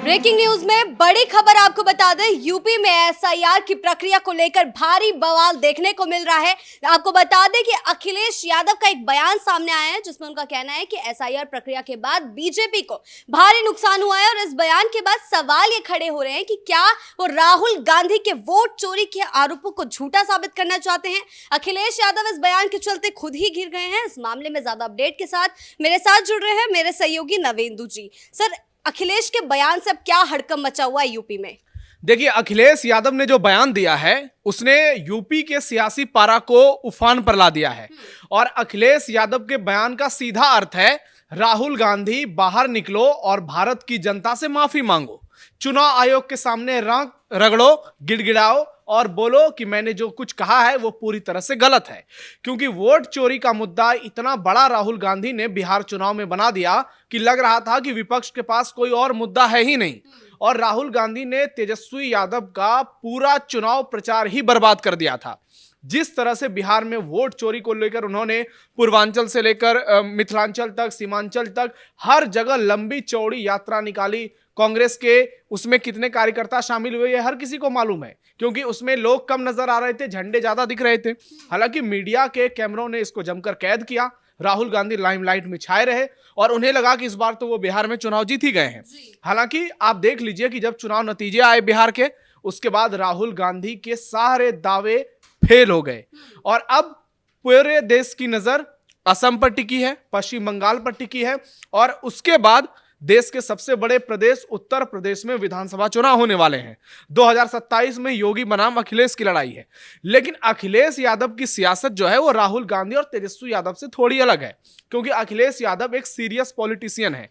Breaking news में बड़ी खबर आपको बता दें, यूपी में एसआईआर की प्रक्रिया को लेकर भारी बवाल देखने को मिल रहा है। आपको बता दें कि अखिलेश यादव का एक बयान सामने आया है जिसमें उनका कहना है कि एसआईआर प्रक्रिया के बाद बीजेपी को भारी नुकसान हुआ है। और इस बयान के बाद सवाल ये खड़े हो रहे हैं कि क्या वो राहुल गांधी के वोट चोरी के आरोपों को झूठा साबित करना चाहते हैं। अखिलेश यादव इस बयान के चलते खुद ही घिर गए हैं। इस मामले में ज्यादा अपडेट के साथ मेरे साथ जुड़ रहे हैं मेरे सहयोगी नवेंदु जी। सर, अखिलेश के बयान से अब क्या हड़कंप मचा हुआ है यूपी में? देखिए, अखिलेश यादव ने जो बयान दिया है उसने यूपी के सियासी पारा को उफान पर ला दिया है। और अखिलेश यादव के बयान का सीधा अर्थ है, राहुल गांधी बाहर निकलो और भारत की जनता से माफी मांगो, चुनाव आयोग के सामने रगड़ो, गिड़गिड़ाओ और बोलो कि मैंने जो कुछ कहा है वो पूरी तरह से गलत है। क्योंकि वोट चोरी का मुद्दा इतना बड़ा राहुल गांधी ने बिहार चुनाव में बना दिया कि लग रहा था कि विपक्ष के पास कोई और मुद्दा है ही नहीं। और राहुल गांधी ने तेजस्वी यादव का पूरा चुनाव प्रचार ही बर्बाद कर दिया था। जिस तरह से बिहार में वोट चोरी को लेकर उन्होंने पूर्वांचल से लेकर मिथिलांचल तक, सीमांचल तक हर जगह लंबी चौड़ी यात्रा निकाली। कांग्रेस के उसमें कितने कार्यकर्ता शामिल हुए ये हर किसी को मालूम है, क्योंकि उसमें लोग कम नजर आ रहे थे, झंडे ज्यादा दिख रहे थे। हालांकि मीडिया के कैमरों ने इसको जमकर कैद किया। राहुल गांधी लाइमलाइट में छाए रहे और उन्हें लगा कि इस बार तो वो बिहार में चुनाव जीत ही गए हैं। हालांकि आप देख लीजिए कि जब चुनाव नतीजे आए बिहार के, उसके बाद राहुल गांधी के सारे दावे फेल हो गए। और अब पूरे देश की नजर असम पर टिकी है, पश्चिम बंगाल पर टिकी है और उसके बाद देश के सबसे बड़े प्रदेश उत्तर प्रदेश में विधानसभा चुनाव होने वाले हैं। 2027 में योगी बनाम अखिलेश की लड़ाई है। लेकिन अखिलेश यादव की सियासत जो है वो राहुल गांधी और तेजस्वी यादव से थोड़ी अलग है, क्योंकि अखिलेश यादव एक सीरियस पॉलिटिशियन है।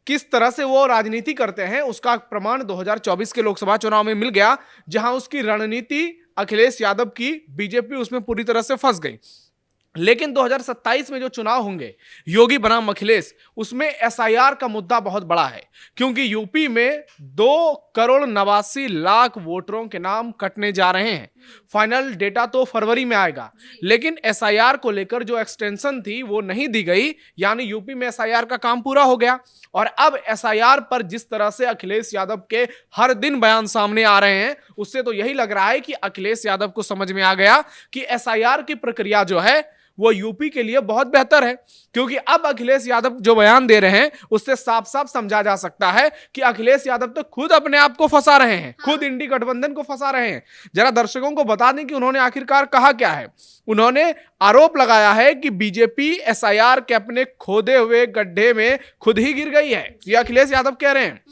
किस तरह से वो राजनीति करते हैं उसका प्रमाण 2024 के लोकसभा चुनाव में मिल गया, जहां उसकी रणनीति अखिलेश यादव की बीजेपी उसमें पूरी तरह से फंस गई। लेकिन 2027 में जो चुनाव होंगे योगी बनाम अखिलेश, उसमें एसआईआर का मुद्दा बहुत बड़ा है। क्योंकि यूपी में 2,89,00,000 वोटरों के नाम कटने जा रहे हैं। फाइनल डेटा तो फरवरी में आएगा, लेकिन एसआईआर को लेकर जो एक्सटेंशन थी वो नहीं दी गई, यानी यूपी में एसआईआर का काम पूरा हो गया। और अब एसआईआर पर जिस तरह से अखिलेश यादव के हर दिन बयान सामने आ रहे हैं, उससे तो यही लग रहा है कि अखिलेश यादव को समझ में आ गया कि एसआईआर की प्रक्रिया जो है वो यूपी के लिए बहुत बेहतर है। क्योंकि अब अखिलेश यादव जो बयान दे रहे हैं उससे साफ साफ समझा जा सकता है कि अखिलेश यादव तो खुद अपने आप को फंसा रहे हैं, खुद इंडी गठबंधन को फंसा रहे हैं। जरा दर्शकों को बता दें कि उन्होंने आखिरकार कहा क्या है। उन्होंने आरोप लगाया है कि बीजेपी एसआईआर के अपने खोदे हुए गड्ढे में खुद ही गिर गई है। ये अखिलेश यादव कह रहे हैं।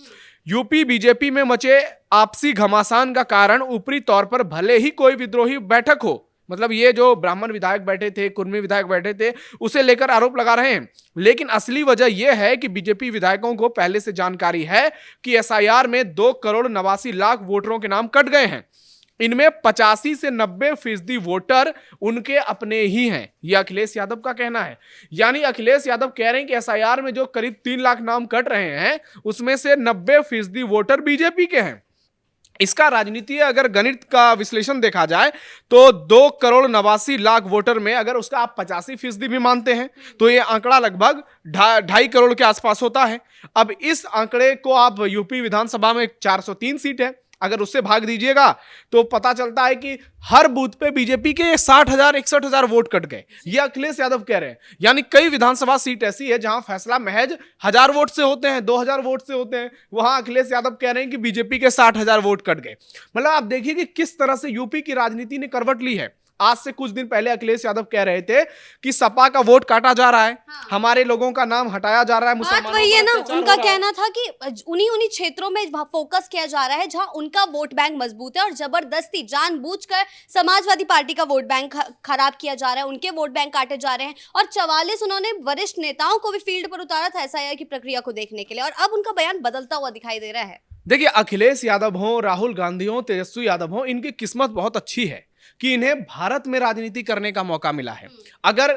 यूपी बीजेपी में मचे आपसी घमासान का कारण ऊपरी तौर पर भले ही कोई विद्रोही बैठक हो, मतलब ये जो ब्राह्मण विधायक बैठे थे, कुर्मी विधायक बैठे थे, उसे लेकर आरोप लगा रहे हैं। लेकिन असली वजह यह है कि बीजेपी विधायकों को पहले से जानकारी है कि एसआईआर में 2,89,00,000 वोटरों के नाम कट गए हैं। इनमें 85 से 90% वोटर उनके अपने ही हैं। यह अखिलेश यादव का कहना है। यानी अखिलेश यादव कह रहे हैं कि एसआईआर में जो करीब 3 लाख नाम कट रहे हैं उसमें से 90% वोटर बीजेपी के हैं। इसका राजनीति अगर गणित का विश्लेषण देखा जाए तो 2,89,00,000 वोटर में अगर उसका आप 85% भी मानते हैं तो ये आंकड़ा लगभग 2.5 करोड़ के आसपास होता है। अब इस आंकड़े को आप यूपी विधानसभा में 403 सीट है, अगर उससे भाग दीजिएगा तो पता चलता है कि हर बूथ पे बीजेपी के 60,000 61,000 वोट कट गए। ये अखिलेश यादव कह रहे हैं। यानी कई विधानसभा सीट ऐसी है जहां फैसला महज 1,000 वोट से होते हैं, 2,000 वोट से होते हैं, वहां अखिलेश यादव कह रहे हैं कि बीजेपी के 60,000 वोट कट गए। मतलब आप देखिए कि किस तरह से यूपी की राजनीति ने करवट ली है। आज से कुछ दिन पहले अखिलेश यादव कह रहे थे कि सपा का वोट काटा जा रहा है, हमारे लोगों का नाम हटाया जा रहा है, बात वही है ना। उनका कहना था कि उन्हीं क्षेत्रों में फोकस किया जा रहा है जहां उनका वोट बैंक मजबूत है और जबरदस्ती जानबूझकर समाजवादी पार्टी का वोट बैंक खराब किया जा रहा है, उनके वोट बैंक काटे जा रहे हैं। और 44 उन्होंने वरिष्ठ नेताओं को भी फील्ड पर उतारा था एसआईआर की प्रक्रिया को देखने के लिए, और अब उनका बयान बदलता हुआ दिखाई दे रहा है। देखिए, अखिलेश यादव हो, राहुल गांधी हो, तेजस्वी यादव हो, इनकी किस्मत बहुत अच्छी है कि इन्हें भारत में राजनीति करने का मौका मिला है। अगर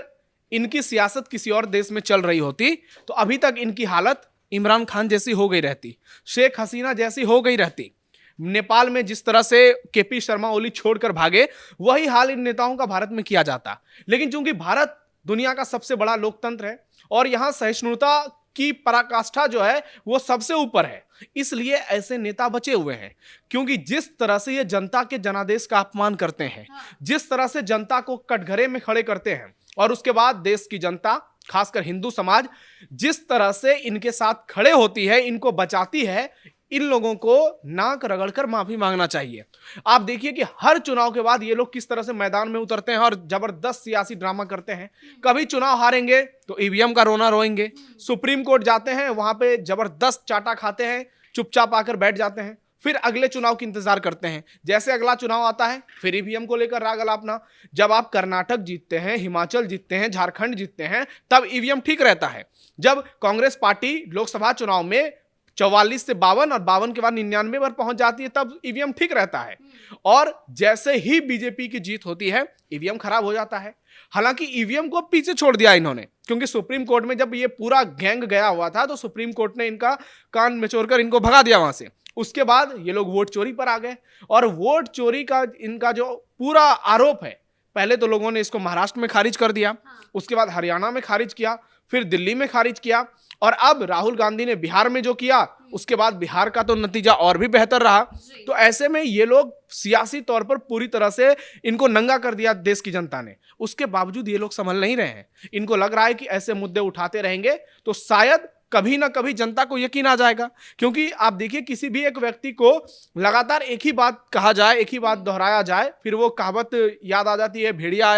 इनकी सियासत किसी और देश में चल रही होती तो अभी तक इनकी हालत इमरान खान जैसी हो गई रहती, शेख हसीना जैसी हो गई रहती। नेपाल में जिस तरह से केपी शर्मा ओली छोड़कर भागे, वही हाल इन नेताओं का भारत में किया जाता। लेकिन चूंकि भारत दुनिया का सबसे बड़ा लोकतंत्र है और यहां सहिष्णुता की पराकाष्ठा जो है वो सबसे ऊपर है। इसलिए ऐसे नेता बचे हुए हैं, क्योंकि जिस तरह से ये जनता के जनादेश का अपमान करते हैं, जिस तरह से जनता को कटघरे में खड़े करते हैं, और उसके बाद देश की जनता खासकर हिंदू समाज जिस तरह से इनके साथ खड़े होती है, इनको बचाती है, इन लोगों को नाक रगड़कर माफी मांगना चाहिए। आप देखिए कि हर चुनाव के बाद ये लोग किस तरह से मैदान में उतरते हैं और जबरदस्त सियासी ड्रामा करते हैं। कभी चुनाव हारेंगे तो ईवीएम का रोना रोएंगे, सुप्रीम कोर्ट जाते हैं, वहां पे जबरदस्त चाटा खाते हैं, चुपचाप आकर बैठ जाते हैं, फिर अगले चुनाव की इंतजार करते हैं। जैसे अगला चुनाव आता है फिर ईवीएम को लेकर राग अलापना। जब आप कर्नाटक जीतते हैं, हिमाचल जीतते हैं, झारखंड जीतते हैं, तब ईवीएम ठीक रहता है। जब कांग्रेस पार्टी लोकसभा चुनाव में 44 से 52 और 52 के बाद 99 पर पहुंच जाती है, तब ईवीएम ठीक रहता है। और जैसे ही बीजेपी की जीत होती है ईवीएम खराब हो जाता है। हालांकि ईवीएम को पीछे छोड़ दिया इन्होंने, क्योंकि सुप्रीम कोर्ट में जब ये पूरा गैंग गया हुआ था तो सुप्रीम कोर्ट ने इनका कान निचोड़कर इनको भगा दिया वहां से। उसके बाद ये लोग वोट चोरी पर आ गए, और वोट चोरी का इनका जो पूरा आरोप है, पहले तो लोगों ने इसको महाराष्ट्र में खारिज कर दिया, उसके बाद हरियाणा में खारिज किया, फिर दिल्ली में खारिज किया, और अब राहुल गांधी ने बिहार में जो किया, उसके बाद बिहार का तो नतीजा और भी बेहतर रहा। तो ऐसे में ये लोग सियासी तौर पर पूरी तरह से इनको नंगा कर दिया देश की जनता ने। उसके बावजूद ये लोग संभल नहीं रहे हैं। इनको लग रहा है कि ऐसे मुद्दे उठाते रहेंगे तो शायद कभी ना कभी जनता को यकीन आ जाएगा। क्योंकि आप देखिए, किसी भी एक व्यक्ति को लगातार एक ही बात कहा जाए, एक ही बात दोहराया जाए, फिर वो कहावत याद आ जाती है, भेड़िया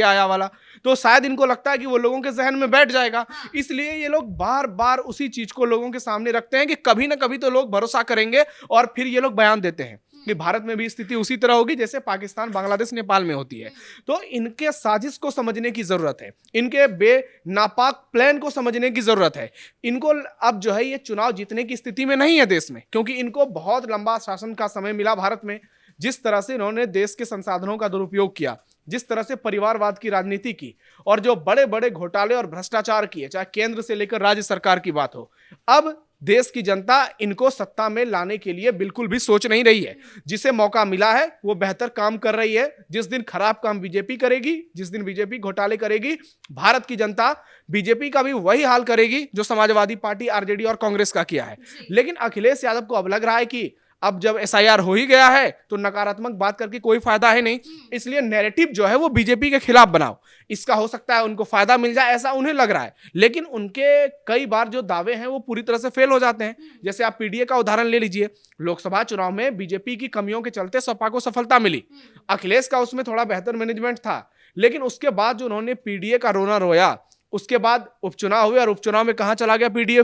आया वाला, तो शायद इनको लगता है कि वो लोगों के जहन में बैठ जाएगा। इसलिए ये लोग बार बार उसी चीज को लोगों के सामने रखते हैं कि कभी ना कभी तो लोग भरोसा करेंगे, और फिर ये लोग बयान देते हैं कि भारत में भी स्थिति उसी तरह होगी जैसे पाकिस्तान, बांग्लादेश, नेपाल में होती है। तो इनके साजिश को समझने की जरूरत है, इनके बेनापाक प्लान को समझने की जरूरत है। इनको अब जो है ये चुनाव जीतने की स्थिति में नहीं है देश में, क्योंकि इनको बहुत लंबा शासन का समय मिला भारत में। जिस तरह से इन्होंने देश के संसाधनों का दुरुपयोग किया, जिस तरह से परिवारवाद की राजनीति की, और जो बड़े बड़े घोटाले और भ्रष्टाचार किए, चाहे केंद्र से लेकर राज्य सरकार की बात हो, अब देश की जनता इनको सत्ता में लाने के लिए बिल्कुल भी सोच नहीं रही है। जिसे मौका मिला है वो बेहतर काम कर रही है। जिस दिन खराब काम बीजेपी करेगी, जिस दिन बीजेपी घोटाले करेगी, भारत की जनता बीजेपी का भी वही हाल करेगी जो समाजवादी पार्टी, आरजेडी और कांग्रेस का किया है। लेकिन अखिलेश यादव को अब लग रहा है कि अब जब एसआईआर हो ही गया है तो नकारात्मक बात करके कोई फायदा है नहीं, इसलिए नैरेटिव जो है वो बीजेपी के खिलाफ बनाओ। इसका हो सकता है उनको फायदा मिल जाए, ऐसा उन्हें लग रहा है। लेकिन उनके कई बार जो दावे हैं वो पूरी तरह से फेल हो जाते हैं। जैसे आप पीडीए का उदाहरण ले लीजिए। लोकसभा चुनाव में बीजेपी की कमियों के चलते सपा को सफलता मिली, अखिलेश का उसमें थोड़ा बेहतर मैनेजमेंट था, लेकिन उसके बाद जो उन्होंने पीडीए का रोना रोया, उसके बाद उपचुनाव हुए और उपचुनाव में कहां चला गया पीडीए।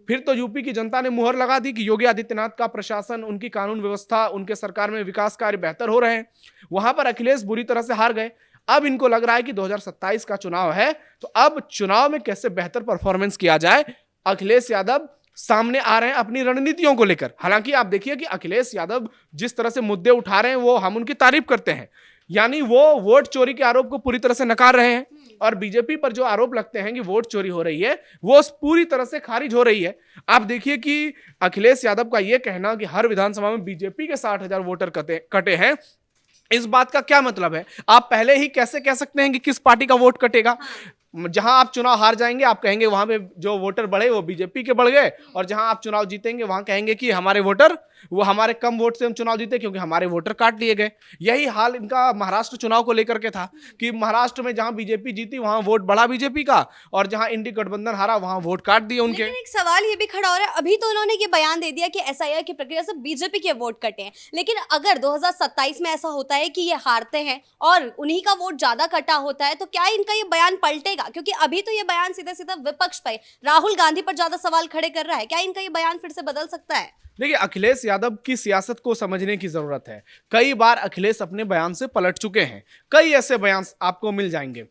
फिर तो यूपी की जनता ने मुहर लगा दी कि योगी आदित्यनाथ का प्रशासन, उनकी कानून व्यवस्था, उनके सरकार में विकास कार्य बेहतर हो रहे हैं। वहां पर अखिलेश बुरी तरह से हार गए। अब इनको लग रहा है कि 2027 का चुनाव है, तो अब चुनाव में कैसे बेहतर परफॉर्मेंस किया जाए, अखिलेश यादव सामने आ रहे हैं अपनी रणनीतियों को लेकर। हालांकि आप देखिए कि अखिलेश यादव जिस तरह से मुद्दे उठा रहे हैं वो हम उनकी तारीफ करते हैं, यानी वो वोट चोरी के आरोप को पूरी तरह से नकार रहे हैं, और बीजेपी पर जो आरोप लगते हैं कि वोट चोरी हो रही है वो पूरी तरह से खारिज हो रही है। आप देखिए कि अखिलेश यादव का यह कहना कि हर विधानसभा में बीजेपी के 60,000 वोटर कटे हैं, इस बात का क्या मतलब है? आप पहले ही कैसे कह सकते हैं कि किस पार्टी का वोट कटेगा? जहां आप चुनाव हार जाएंगे आप कहेंगे वहां पे जो वोटर बढ़े वो बीजेपी के बढ़ गए, और जहां आप चुनाव जीतेंगे वहां कहेंगे कि हमारे वोटर, वो हमारे कम वोट से हम चुनाव जीते क्योंकि हमारे वोटर काट लिए गए। यही हाल इनका महाराष्ट्र चुनाव को लेकर के था कि महाराष्ट्र में जहां बीजेपी जीती वहां वोट बढ़ा बीजेपी का, और जहां इंडी गठबंधन हारा वहां वोट काट दिए उनके। लेकिन एक सवाल ये भी खड़ा हो रहा है, अभी तो उन्होंने ये बयान दे दिया कि एसआईआर की प्रक्रिया से बीजेपी के वोट कटे हैं, लेकिन अगर 2027 में ऐसा होता है कि ये हारते हैं और उन्हीं का वोट ज्यादा कटा होता है, तो क्या इनका ये बयान पलटेगा? क्योंकि अभी तो ये बयान सीधा सीधा विपक्ष पे, राहुल गांधी पर ज्यादा सवाल खड़े कर रहा है। क्या इनका ये बयान फिर से बदल सकता है? देखिए, अखिलेश यादव की सियासत को समझने की जरूरत है। कई बार अखिलेश अपने बयान से पलट चुके हैं, कई ऐसे बयान आपको मिल जाएंगे।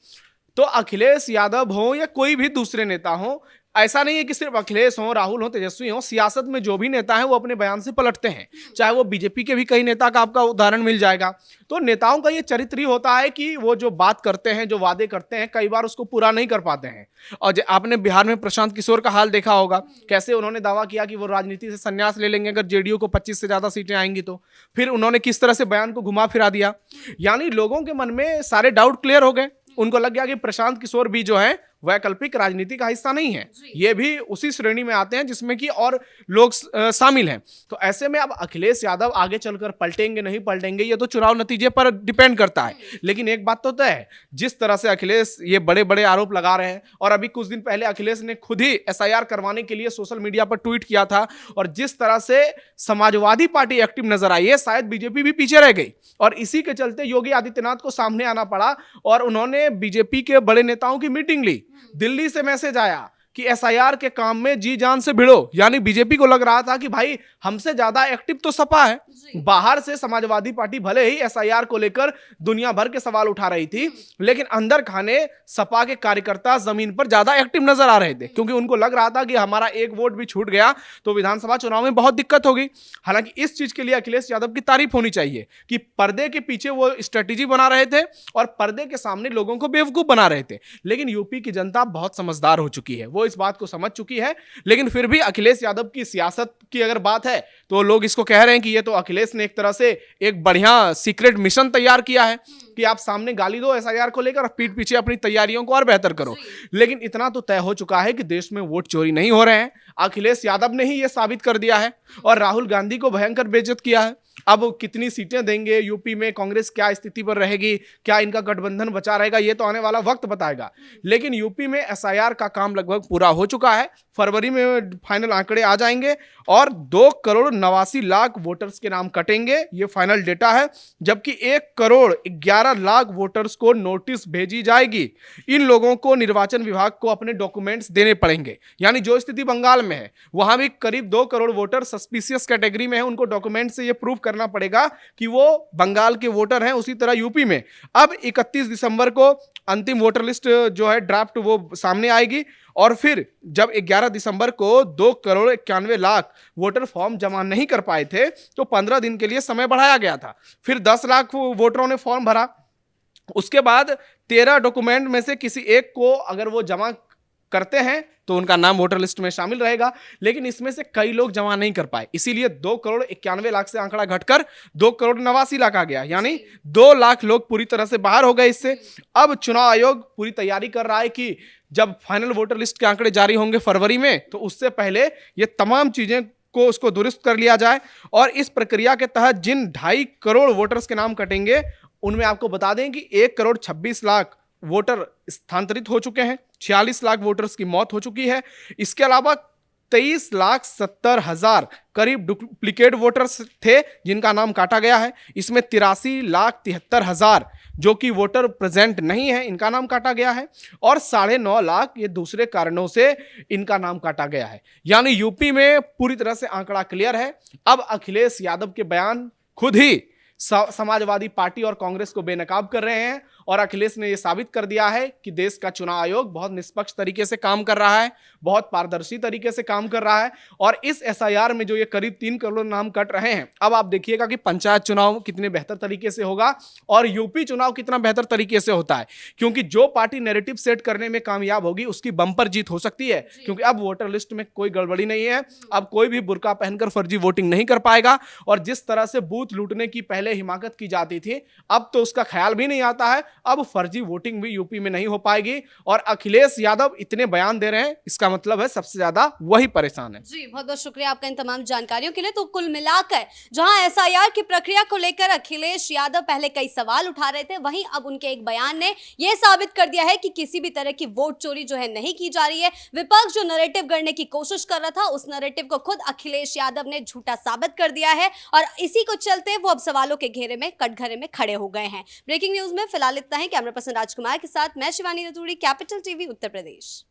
तो अखिलेश यादव हो या कोई भी दूसरे नेता हो, ऐसा नहीं है कि सिर्फ अखिलेश हो, राहुल हो, तेजस्वी हो, सियासत में जो भी नेता है वो अपने बयान से पलटते हैं। चाहे वो बीजेपी के भी कई नेता का आपका उदाहरण मिल जाएगा। तो नेताओं का ये चरित्र ही होता है कि वो जो बात करते हैं, जो वादे करते हैं, कई बार उसको पूरा नहीं कर पाते हैं। और आपने बिहार में प्रशांत किशोर का हाल देखा होगा, कैसे उन्होंने दावा किया कि वो राजनीति से संन्यास ले लेंगे अगर जेडीयू को 25 से ज्यादा सीटें आएंगी तो। फिर उन्होंने किस तरह से बयान को घुमा फिरा दिया, यानी लोगों के मन में सारे डाउट क्लियर हो गए। उनको लग गया कि प्रशांत किशोर भी जो है वैकल्पिक राजनीति का हिस्सा नहीं है, ये भी उसी श्रेणी में आते हैं जिसमें कि और लोग शामिल हैं। तो ऐसे में अब अखिलेश यादव आगे चलकर पलटेंगे नहीं पलटेंगे ये तो चुनाव नतीजे पर डिपेंड करता है। लेकिन एक बात तो तय है, जिस तरह से अखिलेश ये बड़े बड़े आरोप लगा रहे हैं, और अभी कुछ दिन पहले अखिलेश ने खुद ही एसआईआर करवाने के लिए सोशल मीडिया पर ट्वीट किया था, और जिस तरह से समाजवादी पार्टी एक्टिव नजर आई है, शायद बीजेपी भी पीछे रह गई, और इसी के चलते योगी आदित्यनाथ को सामने आना पड़ा और उन्होंने बीजेपी के बड़े नेताओं की मीटिंग ली। दिल्ली से मैसेज आया कि एसआईआर के काम में जी जान से भिड़ो, यानी बीजेपी को लग रहा था कि भाई हमसे ज्यादा एक्टिव तो सपा है। बाहर से समाजवादी पार्टी भले ही एसआईआर को लेकर दुनिया भर के सवाल उठा रही थी, लेकिन अंदर खाने सपा के कार्यकर्ता जमीन पर ज्यादा एक्टिव नजर आ रहे थे, क्योंकि उनको लग रहा था कि हमारा एक वोट भी छूट गया तो विधानसभा चुनाव में बहुत दिक्कत होगी। हालांकि इस चीज के लिए अखिलेश यादव की तारीफ होनी चाहिए कि पर्दे के पीछे वो स्ट्रेटेजी बना रहे थे और पर्दे के सामने लोगों को बेवकूफ बना रहे थे। लेकिन यूपी की जनता बहुत समझदार हो चुकी है, वो इस बात को समझ चुकी है। लेकिन फिर भी अखिलेश यादव की सियासत की अगर बात है तो लोग इसको कह रहे हैं कि ये तो अखिलेश ने एक तरह से एक बढ़िया सीक्रेट मिशन तैयार किया है कि आप सामने गाली दो एसआईआर को लेकर, पीठ पीछे अपनी तैयारियों को और बेहतर करो। लेकिन इतना तो तय हो चुका है कि देश में वोट चोरी नहीं हो रहे हैं, अखिलेश यादव ने ही यह साबित कर दिया है, और राहुल गांधी को भयंकर बेइज्जत किया है। अब कितनी सीटें देंगे यूपी में, कांग्रेस क्या स्थिति पर रहेगी, क्या इनका गठबंधन बचा रहेगा, ये तो आने वाला वक्त बताएगा। लेकिन यूपी में एसआईआर का काम लगभग पूरा हो चुका है, फरवरी में फाइनल आंकड़े आ जाएंगे और 2,89,00,000 वोटर्स के नाम कटेंगे, ये फाइनल डेटा है। जबकि 1,11,00,000 वोटर्स को नोटिस भेजी जाएगी। इन लोगों को निर्वाचन विभाग को अपने डॉक्यूमेंट्स देने पड़ेंगे, यानी जो स्थिति बंगाल में है वहां भी करीब 2 करोड़ वोटर सस्पिशियस कैटेगरी में है, उनको डॉक्यूमेंट से ये प्रूव करना पड़ेगा कि वो बंगाल के वोटर हैं। उसी तरह यूपी में अब 31 दिसंबर को अंतिम वोटर लिस्ट जो है ड्राफ्ट वो सामने आएगी, और फिर जब 11 दिसंबर को 2,91,00,000 वोटर फॉर्म जमा नहीं कर पाए थे तो 15 दिन के लिए समय बढ़ाया गया था। फिर 10 लाख वोटरों ने फॉर्म भरा, उसके बाद 13 डॉक्यूमेंट में से किसी एक को अगर वो जमा करते हैं तो उनका नाम वोटर लिस्ट में शामिल रहेगा। लेकिन इसमें से कई लोग जमा नहीं कर पाए, इसीलिए 2,91,00,000 से आंकड़ा घटकर 2,89,00,000 आ गया, यानी 2 लाख लोग पूरी तरह से बाहर हो गए इससे। अब चुनाव आयोग पूरी तैयारी कर रहा है कि जब फाइनल वोटर लिस्ट के आंकड़े जारी होंगे फरवरी में, तो उससे पहले ये तमाम चीजें को उसको दुरुस्त कर लिया जाए। और इस प्रक्रिया के तहत जिन 2.5 करोड़ वोटर्स के नाम कटेंगे उनमें आपको बता दें कि 1,26,00,000 वोटर स्थानांतरित हो चुके हैं, 46 लाख वोटर्स की मौत हो चुकी है। इसके अलावा 23,70,000 करीब डुप्लीकेट वोटर्स थे जिनका नाम काटा गया है। इसमें 83,73,000 जो कि वोटर प्रेजेंट नहीं है, इनका नाम काटा गया है, और 9.5 लाख ये दूसरे कारणों से इनका नाम काटा गया है। यानी यूपी में पूरी तरह से आंकड़ा क्लियर है। अब अखिलेश यादव के बयान खुद ही समाजवादी पार्टी और कांग्रेस को बेनकाब कर रहे हैं, और अखिलेश ने यह साबित कर दिया है कि देश का चुनाव आयोग बहुत निष्पक्ष तरीके से काम कर रहा है, बहुत पारदर्शी तरीके से काम कर रहा है। और इस एसआईआर में जो ये करीब 3 करोड़ नाम कट रहे हैं, अब आप देखिएगा कि पंचायत चुनाव कितने बेहतर तरीके से होगा और यूपी चुनाव कितना बेहतर तरीके से होता है, क्योंकि जो पार्टी नैरेटिव सेट करने में कामयाब होगी उसकी बंपर जीत हो सकती है। क्योंकि अब वोटर लिस्ट में कोई गड़बड़ी नहीं है, अब कोई भी बुर्का पहनकर फर्जी वोटिंग नहीं कर पाएगा, और जिस तरह से बूथ लूटने की पहले हिमाकत की जाती थी अब तो उसका ख्याल भी नहीं आता है। अब फर्जी वोटिंग भी यूपी में नहीं हो पाएगी, और अखिलेश यादव इतने बयान दे रहे हैं, इसका मतलब है सबसे ज्यादा वही परेशान है। जी, बहुत बहुत शुक्रिया आपका इन तमाम जानकारियों के लिए। तो कुल मिलाकर जहां एसआईआर की प्रक्रिया को लेकर अखिलेश यादव पहले कई सवाल उठा रहे थे, वहीं अब उनके एक बयान ने यह साबित कर दिया है कि किसी भी तरह की वोट चोरी जो है नहीं की जा रही है। विपक्ष जो नैरेटिव गढ़ने की कोशिश कर रहा था, उस नैरेटिव को खुद अखिलेश यादव ने झूठा साबित कर दिया है, और इसी को चलते वो अब सवालों के घेरे में कटघरे में खड़े हो गए हैं। ब्रेकिंग न्यूज में फिलहाल इतना ही। कैमरा पर्सन राजकुमार के साथ मैं शिवानी रतूड़ी, कैपिटल टीवी उत्तर प्रदेश।